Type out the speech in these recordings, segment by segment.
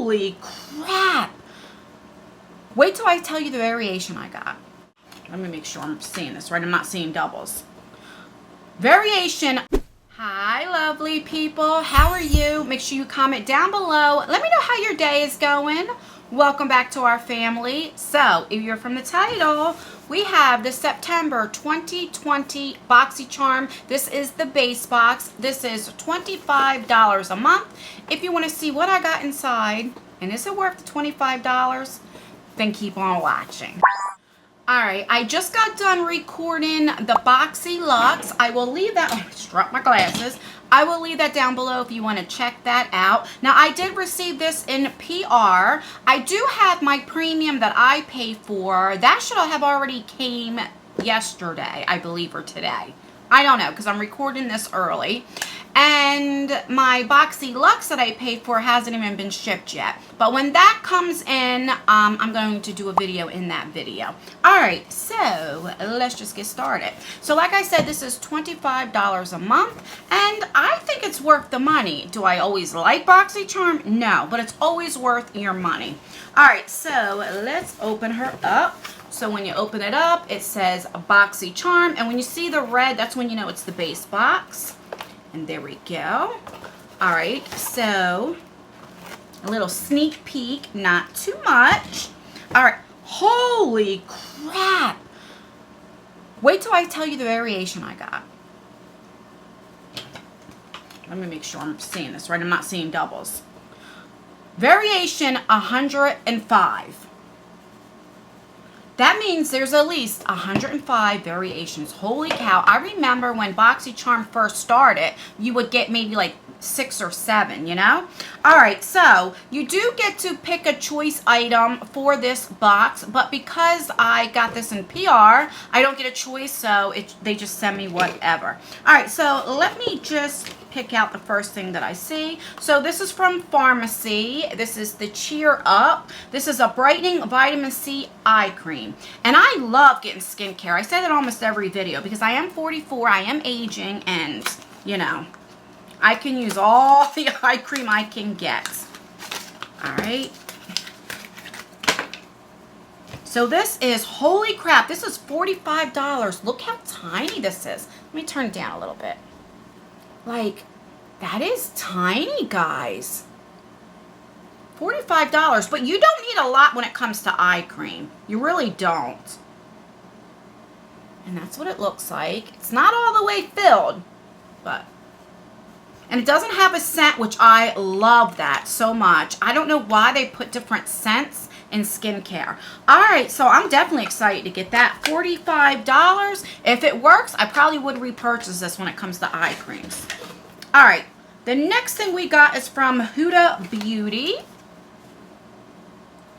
Holy crap. Wait till I tell you the variation I got. Let me make sure I'm seeing this right. I'm not seeing doubles. Variation. Hi, lovely people. How are you? Make sure you comment down below. Let me know how your day is going. Welcome back to our family. So, if you're from the title, we have the September 2020 BOXYCHARM. This is the base box. This is $25 a month. If you want to see what I got inside, and is it worth the $25? Then keep on watching. Alright, I just got done recording the BOXYLUXE. I will leave that, I just dropped my glasses. I will leave that down below if you want to check that out. Now, I did receive this in PR. I do have my premium that I pay for. That should have already came yesterday, I believe, or today. I don't know, because I'm recording this early. And my BOXYLUXE that I paid for hasn't even been shipped yet. But when that comes in, I'm going to do a video in that video. Alright, so let's just get started. So like I said, this is $25 a month. And I think it's worth the money. Do I always like BOXYCHARM? No, but it's always worth your money. Alright, so let's open her up. So when you open it up, it says BOXYCHARM. And when you see the red, that's when you know it's the base box. And there we go. Alright, so a little sneak peek, not too much. Alright, holy crap. Wait till I tell you the variation I got. Let me make sure I'm seeing this right. I'm not seeing doubles. Variation 105. That means there's at least 105 variations. Holy cow. I remember when BOXYCHARM first started, you would get maybe like 6 or 7, you know? Alright, so you do get to pick a choice item for this box, but because I got this in PR, I don't get a choice, so they just send me whatever. Alright, so let me just pick out the first thing that I see. So this is from Pharmacy. This is the Cheer Up. This is a brightening vitamin C eye cream. And I love getting skincare. I say that almost every video because I am 44, I am aging, and you know, I can use all the eye cream I can get. Alright. So this is, holy crap, this is $45. Look how tiny this is. Let me turn it down a little bit. Like, that is tiny, guys. $45, but you don't need a lot when it comes to eye cream. You really don't. And that's what it looks like. It's not all the way filled, but... And it doesn't have a scent, which I love that so much. I don't know why they put different scents in skincare. Alright, so I'm definitely excited to get that. $45. If it works, I probably would repurchase this when it comes to eye creams. Alright, the next thing we got is from Huda Beauty.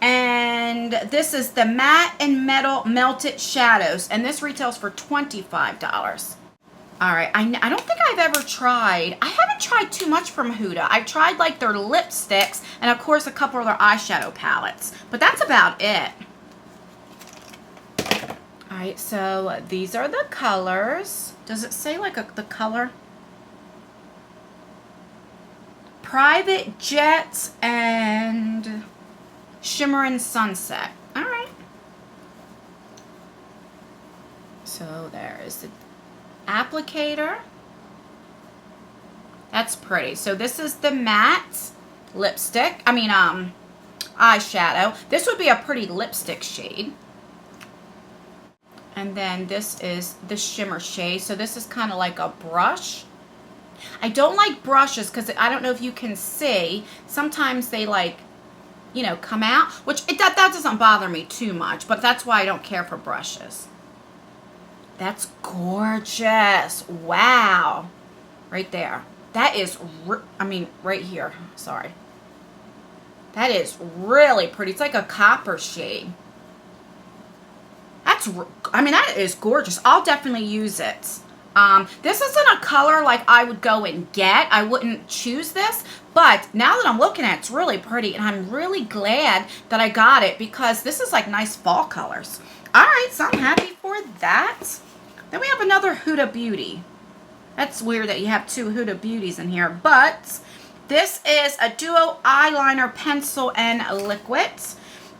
And this is the Matte and Metal Melted Shadows. And this retails for $25. Alright, I don't think I've ever tried. I haven't tried too much from Huda. I've tried like their lipsticks and of course a couple of their eyeshadow palettes. But that's about it. Alright, so these are the colors. Does it say like the color? Private Jet and Shimmering Sunset. Alright. So there is the applicator. That's pretty. So this is the matte lipstick. I mean, eyeshadow. This would be a pretty lipstick shade. And then this is the shimmer shade. So this is kind of like a brush. I don't like brushes because I don't know if you can see. Sometimes they like, you know, come out. Which that doesn't bother me too much. But that's why I don't care for brushes. That's gorgeous. Wow. Right there. That is, I mean, right here. Sorry. That is really pretty. It's like a copper shade. That's, I mean, that is gorgeous. I'll definitely use it. This isn't a color like I would go and get. I wouldn't choose this. But now that I'm looking at it, it's really pretty. And I'm really glad that I got it because this is like nice fall colors. Alright, so I'm happy for that. Then we have another Huda Beauty. That's weird that you have two Huda Beauties in here. But This is a duo eyeliner pencil and liquids.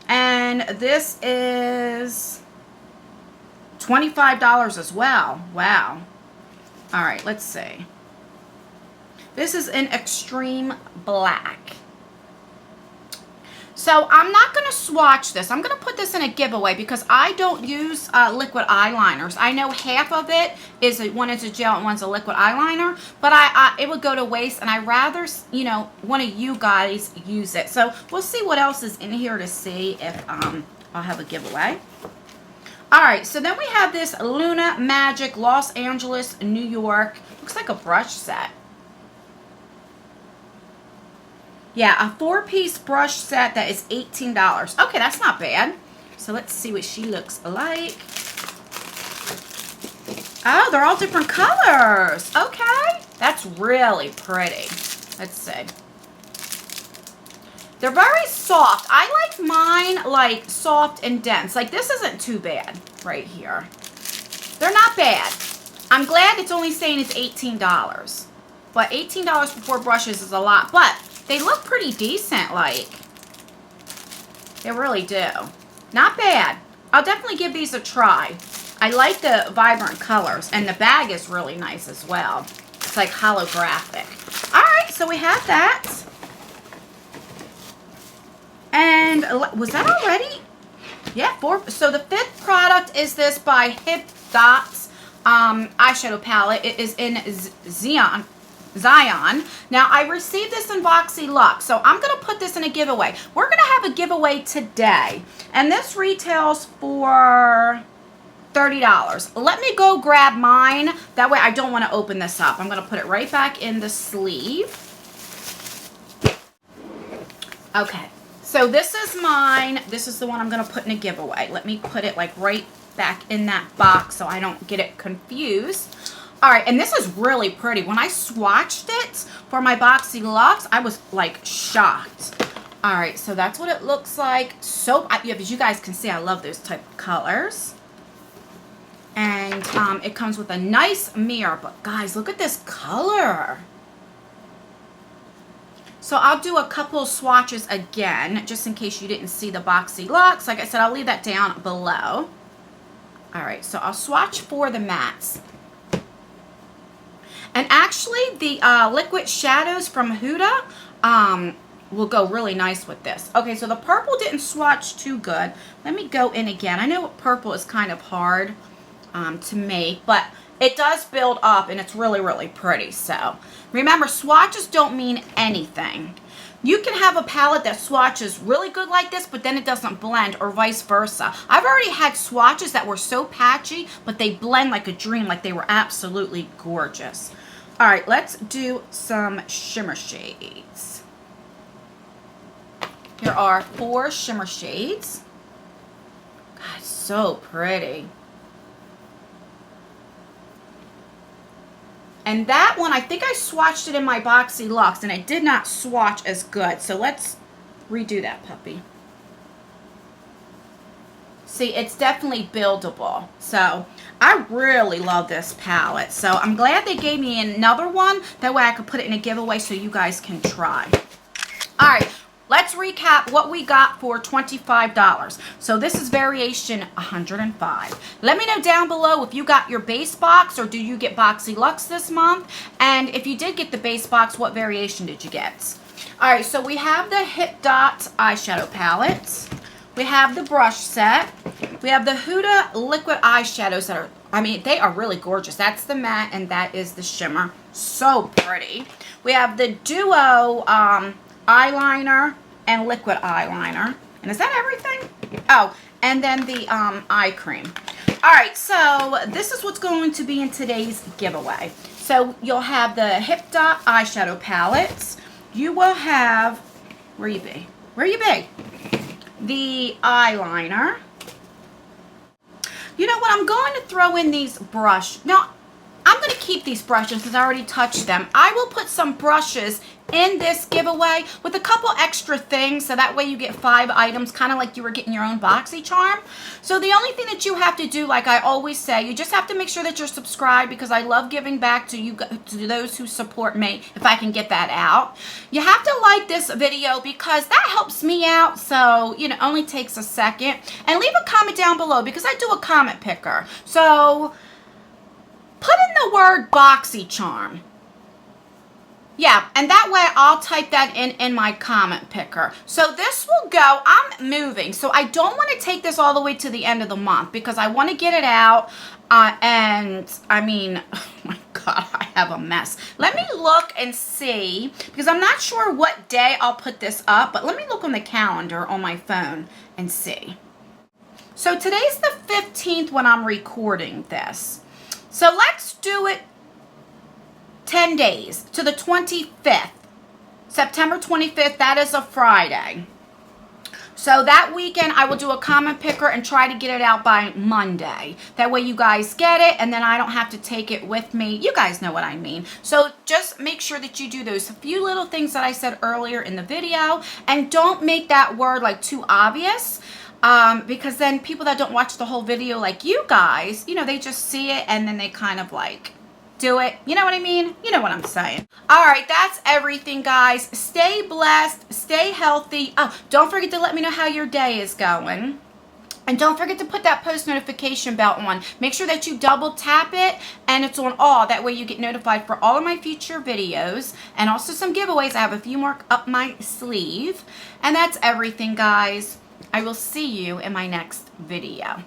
And this is $25 as well. Wow. All right, let's see. This is in extreme black. So I'm not going to swatch this. I'm going to put this in a giveaway because I don't use liquid eyeliners. I know half of it is one is a gel and one's a liquid eyeliner, but it would go to waste, and I rather, you know, one of you guys use it. So we'll see what else is in here to see if I'll have a giveaway. All right, so then we have this Luna Magic Los Angeles, New York. Looks like a brush set. Yeah, a 4-piece brush set that is $18. Okay, that's not bad. So let's see what she looks like. Oh, they're all different colors. Okay, that's really pretty. Let's see. They're very soft. I like mine like soft and dense. Like this isn't too bad right here. They're not bad. I'm glad it's only saying it's $18. But $18 for 4 brushes is a lot. But they look pretty decent, like. They really do. Not bad. I'll definitely give these a try. I like the vibrant colors, and the bag is really nice as well. It's like holographic. All right, so we have that. And was that already? Yeah, 4. So the 5th product is this by Hip Dots eyeshadow palette. It is in Zion. Now, I received this in BOXYLUXE, so I'm going to put this in a giveaway. We're going to have a giveaway today, and this retails for $30. Let me go grab mine. That way I don't want to open this up. I'm going to put it right back in the sleeve. Okay, so this is mine. This is the one I'm going to put in a giveaway. Let me put it like right back in that box so I don't get it confused. All right, and this is really pretty. When I swatched it for my BOXYLUXE, I was like shocked. All right, so that's what it looks like. So, as you guys can see, I love those type of colors. And it comes with a nice mirror. But guys, look at this color. So I'll do a couple of swatches again, just in case you didn't see the BOXYLUXE. Like I said, I'll leave that down below. All right, so I'll swatch for the mattes. And actually, the liquid shadows from Huda will go really nice with this. Okay, so the purple didn't swatch too good. Let me go in again. I know purple is kind of hard to make, but it does build up, and it's really, really pretty. So remember, swatches don't mean anything. You can have a palette that swatches really good like this, but then it doesn't blend, or vice versa. I've already had swatches that were so patchy, but they blend like a dream, like they were absolutely gorgeous. All right, let's do some shimmer shades. Here are 4 shimmer shades. God, so pretty. And that one, I think I swatched it in my BOXYLUXE, and it did not swatch as good. So let's redo that puppy. See, it's definitely buildable. So I really love this palette. So I'm glad they gave me another one. That way I could put it in a giveaway so you guys can try. All right, let's recap what we got for $25. So this is variation 105. Let me know down below if you got your base box, or do you get BOXYLUXE this month? And if you did get the base box, what variation did you get? All right, so we have the Hip Dot eyeshadow palette. We have the brush set. We have the Huda liquid eyeshadows that are, I mean, they are really gorgeous. That's the matte, and that is the shimmer. So pretty. We have the duo eyeliner and liquid eyeliner. And is that everything? Oh, and then the eye cream. All right, so this is what's going to be in today's giveaway. So you'll have the Hip Dot eyeshadow palettes. You will have, where you be? Where you be? The eyeliner. You know what? I'm going to throw in these brush. Now, I'm going to me keep these brushes because I already touched them. I will put some brushes in this giveaway with a couple extra things, so that way you get 5 items, kind of like you were getting your own BOXYCHARM. So the only thing that you have to do, like I always say, you just have to make sure that you're subscribed, because I love giving back to you, to those who support me, if I can get that out. You have to like this video because that helps me out, so you know, only takes a second. And leave a comment down below, because I do a comment picker. So put in the word BOXYCHARM. Yeah, and that way I'll type that in my comment picker. So this will go, I'm moving, so I don't want to take this all the way to the end of the month, because I want to get it out, and I mean, oh my God, I have a mess. Let me look and see, because I'm not sure what day I'll put this up, but let me look on the calendar on my phone and see. So today's the 15th when I'm recording this. So let's do it 10 days to the 25th, September 25th. That is a Friday. So that weekend I will do a comment picker and try to get it out by Monday. That way you guys get it, and then I don't have to take it with me. You guys know what I mean. So just make sure that you do those few little things that I said earlier in the video, and don't make that word like too obvious. Because then people that don't watch the whole video like you guys, you know, they just see it and then they kind of like do it. You know what I mean? You know what I'm saying. All right, that's everything, guys. Stay blessed, stay healthy. Oh, don't forget to let me know how your day is going. And don't forget to put that post notification bell on. Make sure that you double tap it and it's on all. That way you get notified for all of my future videos, and also some giveaways. I have a few more up my sleeve. And that's everything, guys. I will see you in my next video.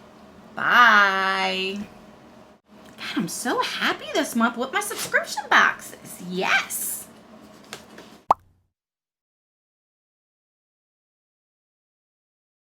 Bye. God, I'm so happy this month with my subscription boxes. Yes.